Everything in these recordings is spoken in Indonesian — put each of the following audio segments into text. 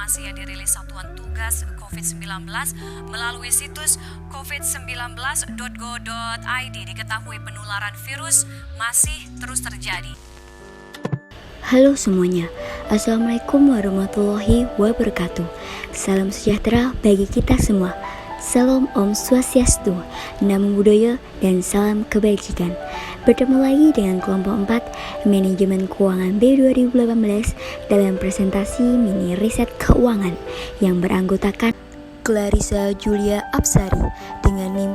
informasi yang dirilis Satuan Tugas COVID-19 melalui situs covid19.go.id diketahui penularan virus masih terus terjadi. Halo semuanya, Assalamualaikum warahmatullahi wabarakatuh. Salam sejahtera bagi kita semua. Salam Om Swastiastu, Namo Buddhaya, dan salam kebajikan. Bertemu lagi dengan kelompok 4 Manajemen Keuangan B 2018 dalam presentasi mini riset keuangan yang beranggotakan Clarissa Julia Apsari dengan NIM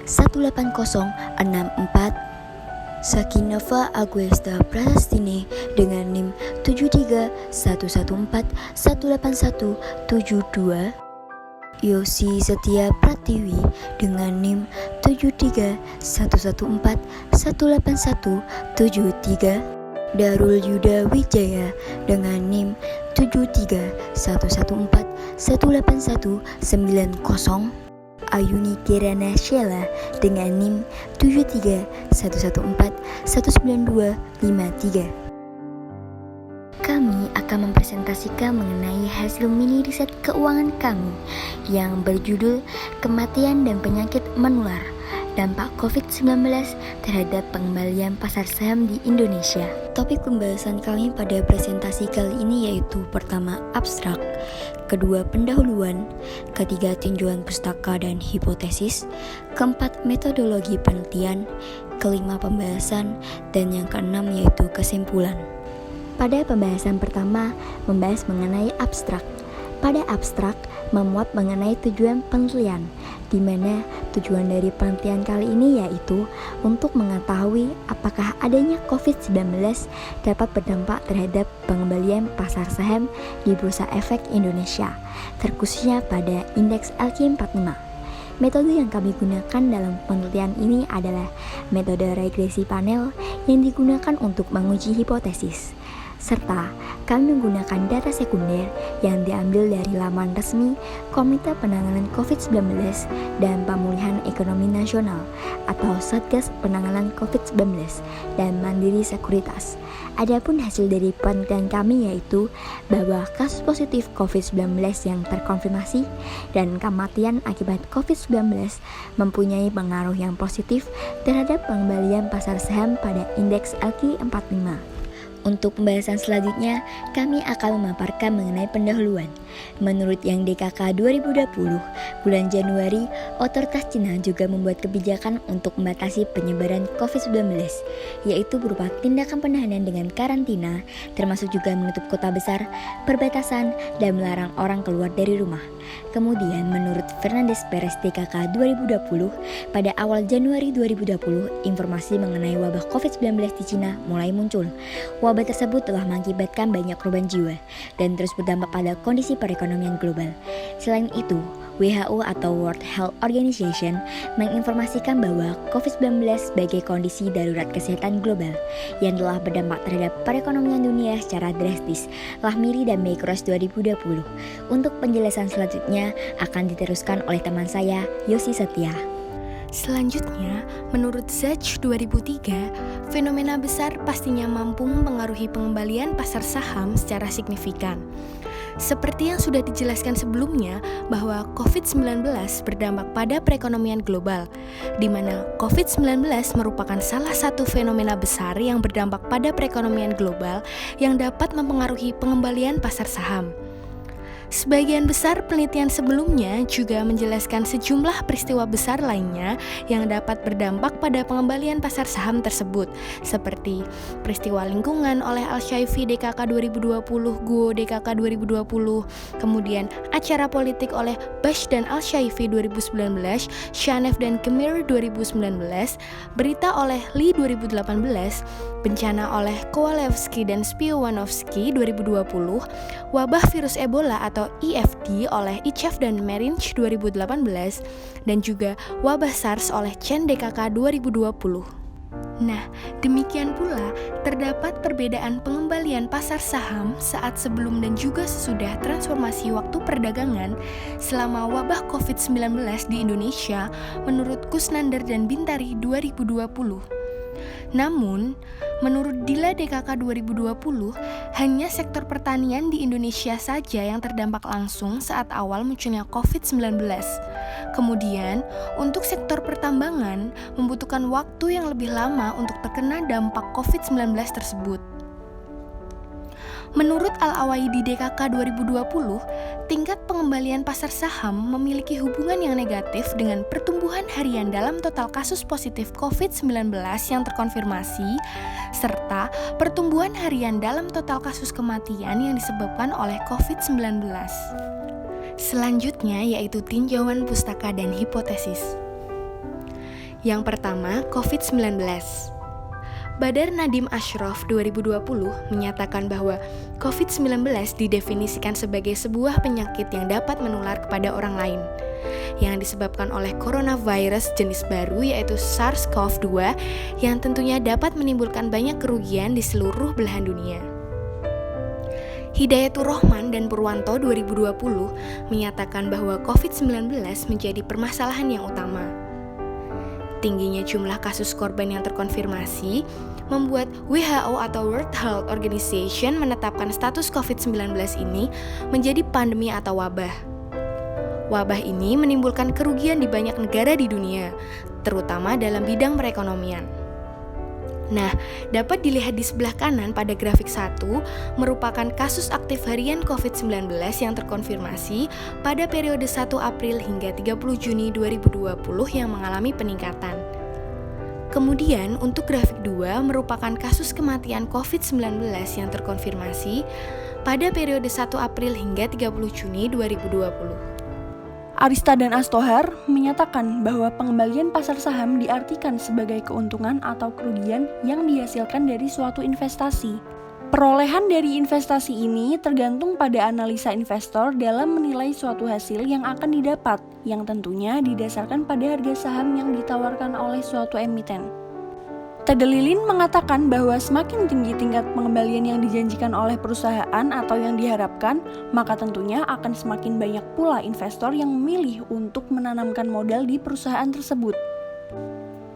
73114180064, Sakinava Aguesta Prastine dengan NIM 73114181172, Yosi Setia Pratiwi dengan NIM 73114181173, Darul Yuda Wijaya dengan NIM 73114181190, Ayuni Kirana Sheila dengan NIM 73114192253. Kami akan mempresentasikan mengenai hasil mini riset keuangan kami yang berjudul Kematian dan Penyakit Menular, Dampak COVID-19 terhadap pengembalian pasar saham di Indonesia. Topik pembahasan kami pada presentasi kali ini yaitu pertama abstrak, kedua pendahuluan, ketiga tinjauan pustaka dan hipotesis, keempat metodologi penelitian, kelima pembahasan, dan yang keenam yaitu kesimpulan. Pada pembahasan pertama membahas mengenai abstrak. Pada abstrak memuat mengenai tujuan penelitian, di mana tujuan dari penelitian kali ini yaitu untuk mengetahui apakah adanya COVID-19 dapat berdampak terhadap pengembalian pasar saham di Bursa Efek Indonesia, terkhususnya pada indeks LQ45. Metode yang kami gunakan dalam penelitian ini adalah metode regresi panel yang digunakan untuk menguji hipotesis, serta kami menggunakan data sekunder yang diambil dari laman resmi Komite Penanganan COVID-19 dan Pemulihan Ekonomi Nasional atau Satgas Penanganan COVID-19 dan Mandiri Sekuritas. Adapun hasil dari penelitian kami yaitu bahwa kasus positif COVID-19 yang terkonfirmasi dan kematian akibat COVID-19 mempunyai pengaruh yang positif terhadap pengembalian pasar saham pada indeks LQ45. Untuk pembahasan selanjutnya, kami akan memaparkan mengenai pendahuluan. Menurut yang DKK 2020, bulan Januari, otoritas Cina juga membuat kebijakan untuk membatasi penyebaran COVID-19, yaitu berupa tindakan penahanan dengan karantina, termasuk juga menutup kota besar, perbatasan, dan melarang orang keluar dari rumah. Kemudian, menurut Fernandes Perez DKK 2020, pada awal Januari 2020, informasi mengenai wabah COVID-19 di Cina mulai muncul. Wabah tersebut telah mengakibatkan banyak korban jiwa dan terus berdampak pada kondisi perekonomian global. Selain itu, WHO atau World Health Organization menginformasikan bahwa COVID-19 sebagai kondisi darurat kesehatan global yang telah berdampak terhadap perekonomian dunia secara drastis, Lahmiri dan Mei Cross 2020. Untuk penjelasan selanjutnya akan diteruskan oleh teman saya, Yosi Setia. Selanjutnya, menurut Zach 2003, fenomena besar pastinya mampu mempengaruhi pengembalian pasar saham secara signifikan. Seperti yang sudah dijelaskan sebelumnya bahwa COVID-19 berdampak pada perekonomian global, di mana COVID-19 merupakan salah satu fenomena besar yang berdampak pada perekonomian global yang dapat mempengaruhi pengembalian pasar saham. Sebagian besar penelitian sebelumnya juga menjelaskan sejumlah peristiwa besar lainnya yang dapat berdampak pada pengembalian pasar saham tersebut, seperti peristiwa lingkungan oleh Al-Shaifi DKK 2020, Guo DKK 2020, kemudian acara politik oleh Bush dan Al-Shaifi 2019, Shanef dan Kemir 2019, berita oleh Lee 2018, bencana oleh Kowalewski dan Spionowski 2020, wabah virus Ebola atau EFD oleh Ichef dan Merinch 2018, dan juga wabah SARS oleh Chen DKK 2020. Nah, demikian pula terdapat perbedaan pengembalian pasar saham saat sebelum dan juga sesudah transformasi waktu perdagangan selama wabah COVID-19 di Indonesia menurut Kusnandar dan Bintari 2020. Namun, menurut Dila DKK 2020, hanya sektor pertanian di Indonesia saja yang terdampak langsung saat awal munculnya COVID-19. Kemudian, untuk sektor pertambangan membutuhkan waktu yang lebih lama untuk terkena dampak COVID-19 tersebut. Menurut Al-Awaidi DKK 2020, tingkat pengembalian pasar saham memiliki hubungan yang negatif dengan pertumbuhan harian dalam total kasus positif COVID-19 yang terkonfirmasi, serta pertumbuhan harian dalam total kasus kematian yang disebabkan oleh COVID-19. Selanjutnya yaitu tinjauan pustaka dan hipotesis. Yang pertama, COVID-19. Badar Nadim Ashraf 2020 menyatakan bahwa COVID-19 didefinisikan sebagai sebuah penyakit yang dapat menular kepada orang lain, yang disebabkan oleh coronavirus jenis baru yaitu SARS-CoV-2 yang tentunya dapat menimbulkan banyak kerugian di seluruh belahan dunia. Hidayatur Rahman dan Purwanto 2020 menyatakan bahwa COVID-19 menjadi permasalahan yang utama. Tingginya jumlah kasus korban yang terkonfirmasi membuat WHO atau World Health Organization menetapkan status COVID-19 ini menjadi pandemi atau wabah. Wabah ini menimbulkan kerugian di banyak negara di dunia, terutama dalam bidang perekonomian. Nah, dapat dilihat di sebelah kanan pada grafik 1 merupakan kasus aktif harian COVID-19 yang terkonfirmasi pada periode 1 April hingga 30 Juni 2020 yang mengalami peningkatan. Kemudian untuk grafik 2 merupakan kasus kematian COVID-19 yang terkonfirmasi pada periode 1 April hingga 30 Juni 2020. Arista dan Astohar menyatakan bahwa pengembalian pasar saham diartikan sebagai keuntungan atau kerugian yang dihasilkan dari suatu investasi. Perolehan dari investasi ini tergantung pada analisa investor dalam menilai suatu hasil yang akan didapat, yang tentunya didasarkan pada harga saham yang ditawarkan oleh suatu emiten. Tadalilin mengatakan bahwa semakin tinggi tingkat pengembalian yang dijanjikan oleh perusahaan atau yang diharapkan, maka tentunya akan semakin banyak pula investor yang memilih untuk menanamkan modal di perusahaan tersebut.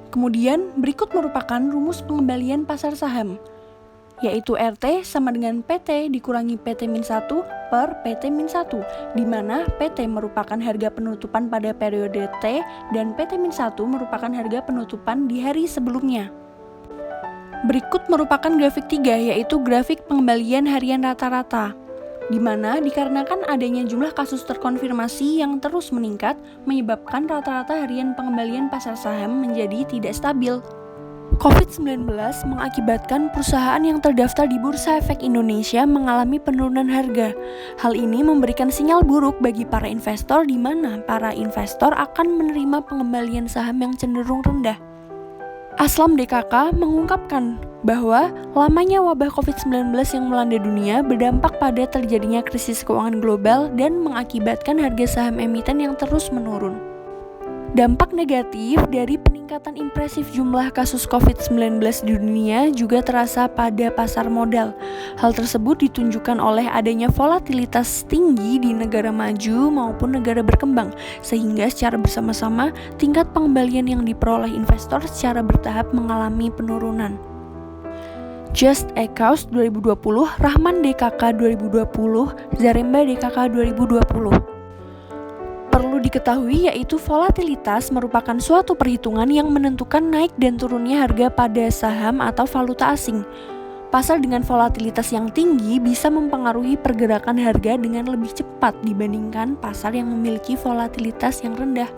Kemudian, berikut merupakan rumus pengembalian pasar saham, yaitu RT sama dengan PT dikurangi PT-1 per PT-1, di mana PT merupakan harga penutupan pada periode T dan PT-1 merupakan harga penutupan di hari sebelumnya. Berikut merupakan grafik 3, yaitu grafik pengembalian harian rata-rata, di mana dikarenakan adanya jumlah kasus terkonfirmasi yang terus meningkat, menyebabkan rata-rata harian pengembalian pasar saham menjadi tidak stabil. COVID-19 mengakibatkan perusahaan yang terdaftar di Bursa Efek Indonesia mengalami penurunan harga. Hal ini memberikan sinyal buruk bagi para investor, di mana para investor akan menerima pengembalian saham yang cenderung rendah. Aslam DKK mengungkapkan bahwa lamanya wabah COVID-19 yang melanda dunia berdampak pada terjadinya krisis keuangan global dan mengakibatkan harga saham emiten yang terus menurun. Dampak negatif dari peningkatan impresif jumlah kasus COVID-19 di dunia juga terasa pada pasar modal. Hal tersebut ditunjukkan oleh adanya volatilitas tinggi di negara maju maupun negara berkembang, sehingga secara bersama-sama tingkat pengembalian yang diperoleh investor secara bertahap mengalami penurunan. Just a Cause 2020, Rahman DKK 2020, Zaremba DKK 2020. Perlu diketahui yaitu volatilitas merupakan suatu perhitungan yang menentukan naik dan turunnya harga pada saham atau valuta asing. Pasar dengan volatilitas yang tinggi bisa mempengaruhi pergerakan harga dengan lebih cepat dibandingkan pasar yang memiliki volatilitas yang rendah.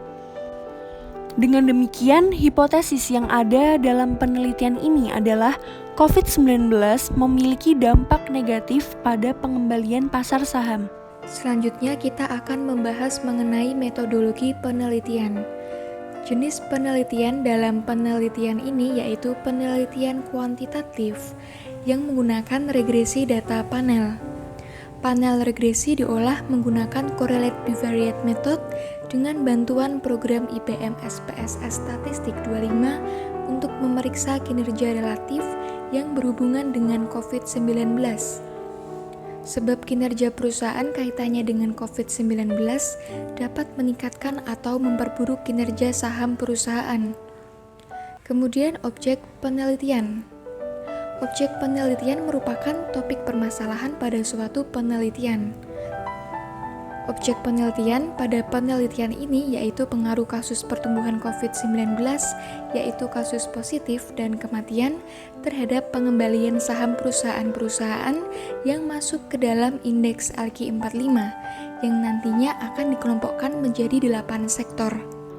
Dengan demikian, hipotesis yang ada dalam penelitian ini adalah COVID-19 memiliki dampak negatif pada pengembalian pasar saham. Selanjutnya kita akan membahas mengenai metodologi penelitian. Jenis penelitian dalam penelitian ini yaitu penelitian kuantitatif yang menggunakan regresi data panel. Panel regresi diolah menggunakan correlate bivariate method dengan bantuan program IBM SPSS Statistik 25 untuk memeriksa kinerja relatif yang berhubungan dengan COVID-19. Sebab kinerja perusahaan kaitannya dengan COVID-19 dapat meningkatkan atau memperburuk kinerja saham perusahaan. Kemudian objek penelitian. Objek penelitian merupakan topik permasalahan pada suatu penelitian. Objek penelitian pada penelitian ini yaitu pengaruh kasus pertumbuhan COVID-19, yaitu kasus positif dan kematian terhadap pengembalian saham perusahaan-perusahaan yang masuk ke dalam indeks LQ45, yang nantinya akan dikelompokkan menjadi 8 sektor.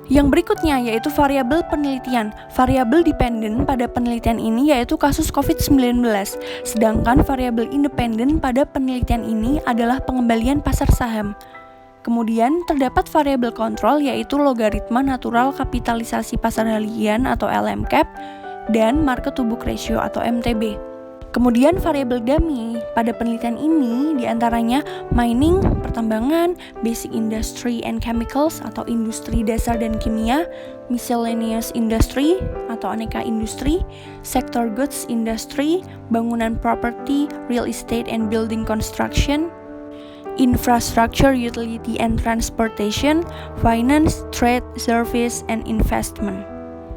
Yang berikutnya yaitu variabel penelitian. Variabel dependen pada penelitian ini yaitu kasus COVID-19, sedangkan variabel independen pada penelitian ini adalah pengembalian pasar saham. Kemudian terdapat variabel kontrol yaitu logaritma natural kapitalisasi pasar harian atau LMCAP dan market to book ratio atau MTB. Kemudian variabel dummy pada penelitian ini diantaranya mining, pertambangan, basic industry and chemicals atau industri dasar dan kimia, miscellaneous industry atau aneka industri, sector goods industry, bangunan property, real estate and building construction, infrastructure, utility and transportation, finance, trade, service, and investment.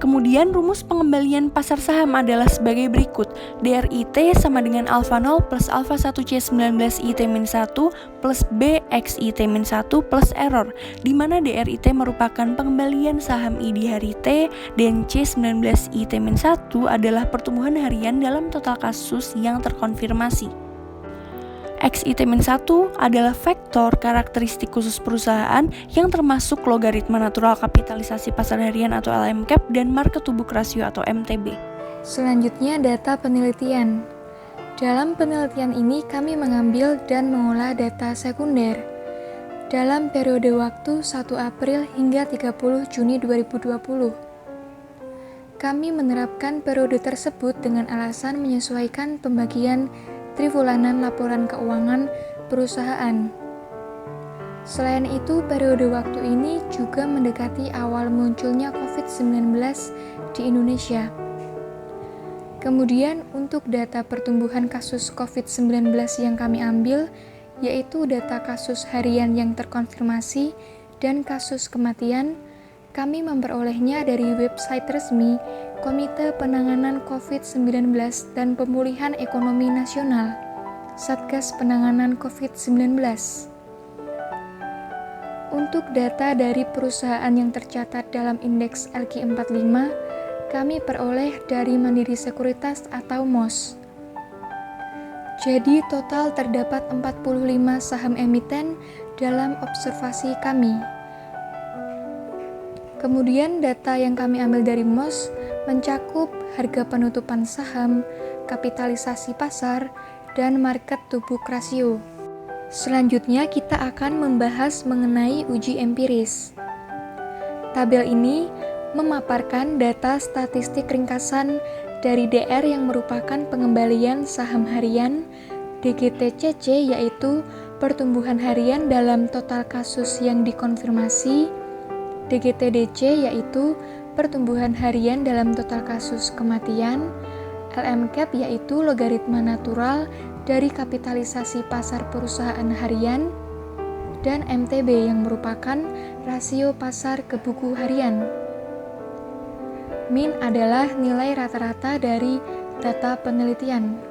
Kemudian rumus pengembalian pasar saham adalah sebagai berikut. DRIT sama dengan alfa 0 plus alfa 1C19IT-1 plus B X IT-1 plus error, di mana DRIT merupakan pengembalian saham I di hari T dan C19IT-1 adalah pertumbuhan harian dalam total kasus yang terkonfirmasi. XIT-1 adalah vektor karakteristik khusus perusahaan yang termasuk logaritma natural kapitalisasi pasar harian atau LMCAP dan market to book ratio atau MTB. Selanjutnya data penelitian. Dalam penelitian ini kami mengambil dan mengolah data sekunder dalam periode waktu 1 April hingga 30 Juni 2020. Kami menerapkan periode tersebut dengan alasan menyesuaikan pembagian triwulanan laporan keuangan perusahaan. Selain itu, periode waktu ini juga mendekati awal munculnya COVID-19 di Indonesia. Kemudian, untuk data pertumbuhan kasus COVID-19 yang kami ambil, yaitu data kasus harian yang terkonfirmasi dan kasus kematian, kami memperolehnya dari website resmi Komite Penanganan COVID-19 dan Pemulihan Ekonomi Nasional, Satgas Penanganan COVID-19. Untuk data dari perusahaan yang tercatat dalam indeks LQ45, kami peroleh dari Mandiri Sekuritas atau MOS. Jadi total terdapat 45 saham emiten dalam observasi kami. Kemudian data yang kami ambil dari MOS mencakup harga penutupan saham, kapitalisasi pasar, dan market to book ratio. Selanjutnya kita akan membahas mengenai uji empiris. Tabel ini memaparkan data statistik ringkasan dari DR yang merupakan pengembalian saham harian, DGTCC yaitu pertumbuhan harian dalam total kasus yang dikonfirmasi, DGTDC yaitu pertumbuhan harian dalam total kasus kematian, LMCAP yaitu logaritma natural dari kapitalisasi pasar perusahaan harian, dan MTB yang merupakan rasio pasar ke buku harian. Min adalah nilai rata-rata dari data penelitian.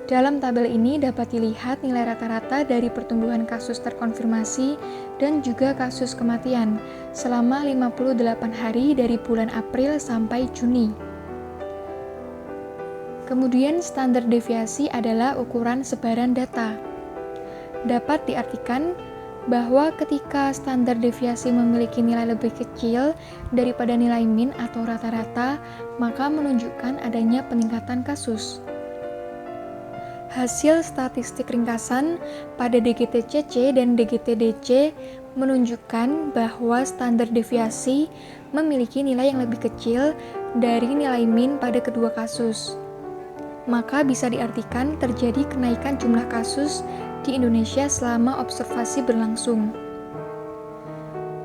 Dalam tabel ini dapat dilihat nilai rata-rata dari pertumbuhan kasus terkonfirmasi dan juga kasus kematian selama 58 hari dari bulan April sampai Juni. Kemudian standar deviasi adalah ukuran sebaran data. Dapat diartikan bahwa ketika standar deviasi memiliki nilai lebih kecil daripada nilai min atau rata-rata, maka menunjukkan adanya peningkatan kasus. Hasil statistik ringkasan pada DGTCC dan DGTDC menunjukkan bahwa standar deviasi memiliki nilai yang lebih kecil dari nilai min pada kedua kasus. Maka bisa diartikan terjadi kenaikan jumlah kasus di Indonesia selama observasi berlangsung.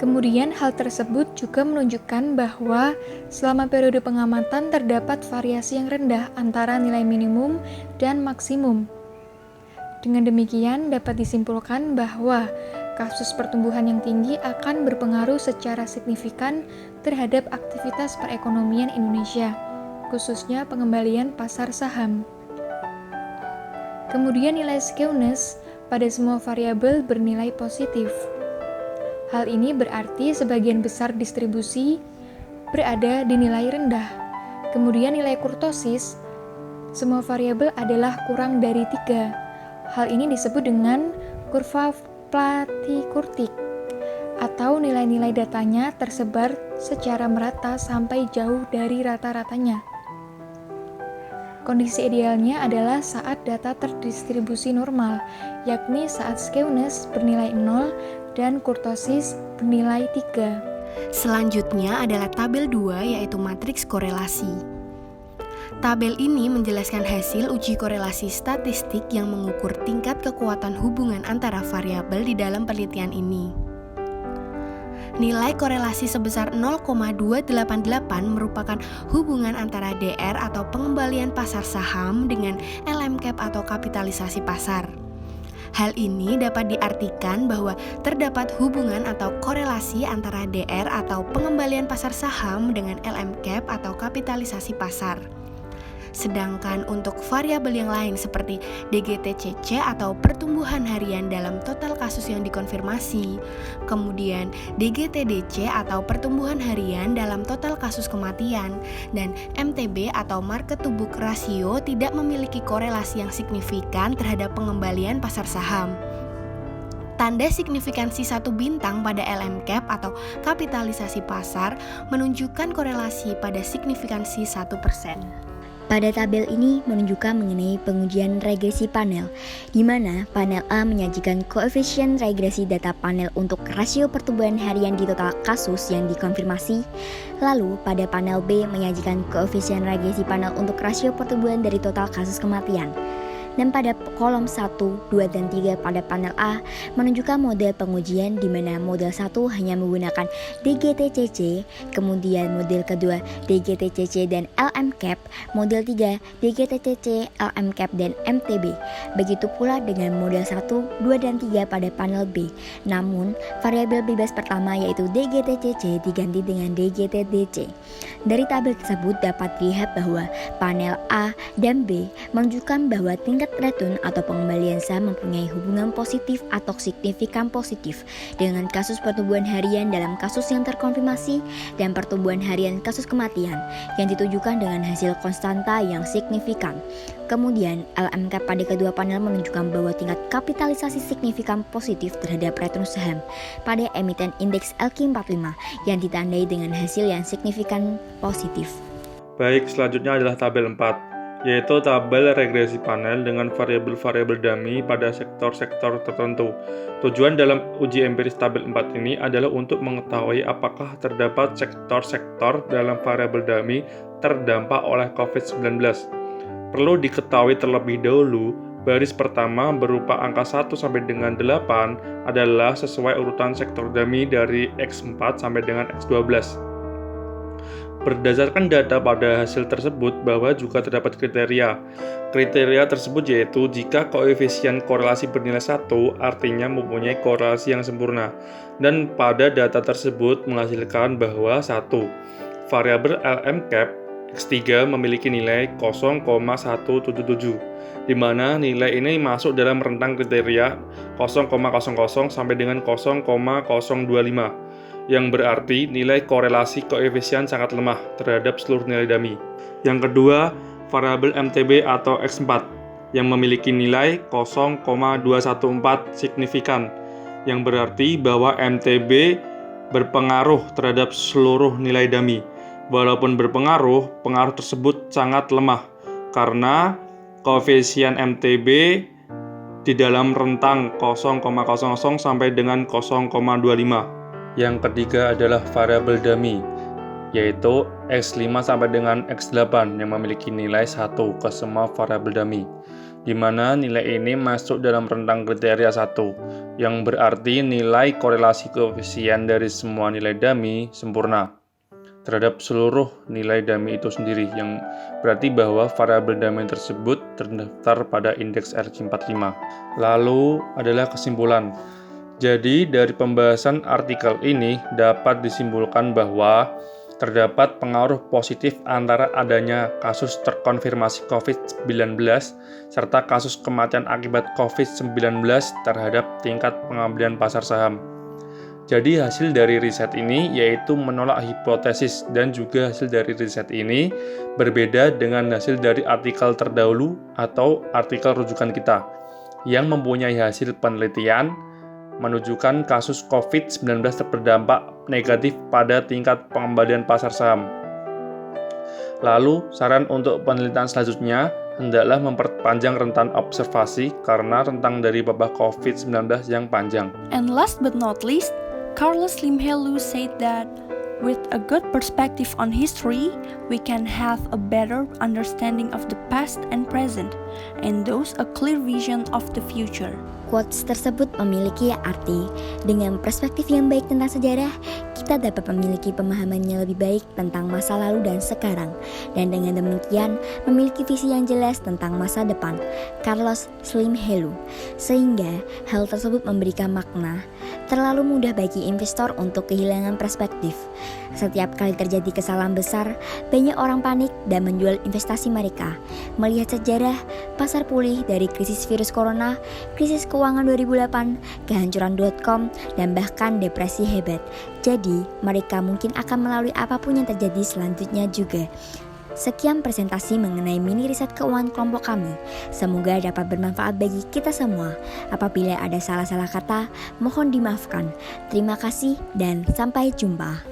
Kemudian hal tersebut juga menunjukkan bahwa selama periode pengamatan terdapat variasi yang rendah antara nilai minimum dan maksimum. Dengan demikian dapat disimpulkan bahwa Kasus pertumbuhan yang tinggi akan berpengaruh secara signifikan terhadap aktivitas perekonomian Indonesia, khususnya pengembalian pasar saham. Kemudian nilai skewness pada semua variabel bernilai positif. Hal ini berarti sebagian besar distribusi berada di nilai rendah. Kemudian nilai kurtosis, semua variabel adalah kurang dari 3. Hal ini disebut dengan kurva Platy-Kurtic, atau nilai-nilai datanya tersebar secara merata sampai jauh dari rata-ratanya. Kondisi idealnya adalah saat data terdistribusi normal, yakni saat skewness bernilai 0 dan kurtosis bernilai 3. Selanjutnya adalah tabel 2, yaitu matriks korelasi. Tabel ini menjelaskan hasil uji korelasi statistik yang mengukur tingkat kekuatan hubungan antara variabel di dalam penelitian ini. Nilai korelasi sebesar 0,288 merupakan hubungan antara DR atau pengembalian pasar saham dengan LMCAP atau kapitalisasi pasar. Hal ini dapat diartikan bahwa terdapat hubungan atau korelasi antara DR atau pengembalian pasar saham dengan LMCAP atau kapitalisasi pasar. Sedangkan untuk variabel yang lain seperti DGTCC atau pertumbuhan harian dalam total kasus yang dikonfirmasi, kemudian DGTDC atau pertumbuhan harian dalam total kasus kematian, dan MTB atau market to book ratio tidak memiliki korelasi yang signifikan terhadap pengembalian pasar saham. Tanda signifikansi 1 bintang pada LMCAP atau kapitalisasi pasar menunjukkan korelasi pada signifikansi 1%. Pada tabel ini menunjukkan mengenai pengujian regresi panel, di mana panel A menyajikan koefisien regresi data panel untuk rasio pertumbuhan harian di total kasus yang dikonfirmasi, lalu pada panel B menyajikan koefisien regresi panel untuk rasio pertumbuhan dari total kasus kematian. Dan pada kolom 1, 2, dan 3 pada panel A menunjukkan model pengujian di mana model 1 hanya menggunakan DGTCC, kemudian model kedua DGTCC dan LMCAP, model 3 DGTCC, LMCAP, dan MTB. Begitu pula dengan model 1, 2, dan 3 pada panel B. Namun, variabel bebas pertama yaitu DGTCC diganti dengan DGTDC. Dari tabel tersebut dapat dilihat bahwa panel A dan B menunjukkan bahwa tingkat return atau pengembalian saham mempunyai hubungan positif atau signifikan positif dengan kasus pertumbuhan harian dalam kasus yang terkonfirmasi dan pertumbuhan harian kasus kematian yang ditujukan dengan hasil konstanta yang signifikan. Kemudian, LMCAP pada kedua panel menunjukkan bahwa tingkat kapitalisasi signifikan positif terhadap return saham pada emiten indeks LQ45 yang ditandai dengan hasil yang signifikan positif. Baik, selanjutnya adalah tabel 4, yaitu tabel regresi panel dengan variabel-variabel dummy pada sektor-sektor tertentu. Tujuan dalam uji empiris tabel 4 ini adalah untuk mengetahui apakah terdapat sektor-sektor dalam variabel dummy terdampak oleh COVID-19. Perlu diketahui terlebih dahulu, baris pertama berupa angka 1 sampai dengan 8 adalah sesuai urutan sektor dummy dari X4 sampai dengan X12. Berdasarkan data pada hasil tersebut bahwa juga terdapat kriteria. Kriteria tersebut yaitu jika koefisien korelasi bernilai 1 artinya mempunyai korelasi yang sempurna. Dan pada data tersebut menghasilkan bahwa 1. Variabel LMCAP X3 memiliki nilai 0,177, di mana nilai ini masuk dalam rentang kriteria 0,00 sampai dengan 0,025, yang berarti nilai korelasi koefisien sangat lemah terhadap seluruh nilai dummy. Yang kedua, variabel MTB atau X4 yang memiliki nilai 0,214 signifikan, yang berarti bahwa MTB berpengaruh terhadap seluruh nilai dummy. Walaupun berpengaruh, pengaruh tersebut sangat lemah karena koefisien MTB di dalam rentang 0,00 sampai dengan 0,25. Yang ketiga adalah variabel dummy, yaitu X5 sampai dengan X8 yang memiliki nilai 1 ke semua variabel dummy, di mana nilai ini masuk dalam rentang kriteria 1, yang berarti nilai korelasi koefisien dari semua nilai dummy sempurna terhadap seluruh nilai dummy itu sendiri, yang berarti bahwa variabel dummy tersebut terdaftar pada indeks RQ45. Lalu adalah kesimpulan. Jadi, dari pembahasan artikel ini dapat disimpulkan bahwa terdapat pengaruh positif antara adanya kasus terkonfirmasi COVID-19 serta kasus kematian akibat COVID-19 terhadap tingkat pengambilan pasar saham. Jadi hasil dari riset ini yaitu menolak hipotesis, dan juga hasil dari riset ini berbeda dengan hasil dari artikel terdahulu atau artikel rujukan kita yang mempunyai hasil penelitian menunjukkan kasus COVID-19 berdampak negatif pada tingkat pengembalian pasar saham. Lalu, saran untuk penelitian selanjutnya hendaklah memperpanjang rentan observasi karena rentang dari wabah COVID-19 yang panjang. And last but not least, Carlos Slim Helou said that with a good perspective on history, we can have a better understanding of the past and present, and thus a clear vision of the future. Quotes tersebut memiliki arti, dengan perspektif yang baik tentang sejarah, kita dapat memiliki pemahaman yang lebih baik tentang masa lalu dan sekarang, dan dengan demikian memiliki visi yang jelas tentang masa depan. Carlos Slim Helou. Sehingga hal tersebut memberikan makna, terlalu mudah bagi investor untuk kehilangan perspektif. Setiap kali terjadi kesalahan besar, banyak orang panik dan menjual investasi mereka. Melihat sejarah, pasar pulih dari krisis virus corona, krisis keuangan 2008, kehancuran .com, dan bahkan depresi hebat. Jadi, mereka mungkin akan melalui apapun yang terjadi selanjutnya juga. Sekian presentasi mengenai mini riset keuangan kelompok kami. Semoga dapat bermanfaat bagi kita semua. Apabila ada salah-salah kata, mohon dimaafkan. Terima kasih dan sampai jumpa.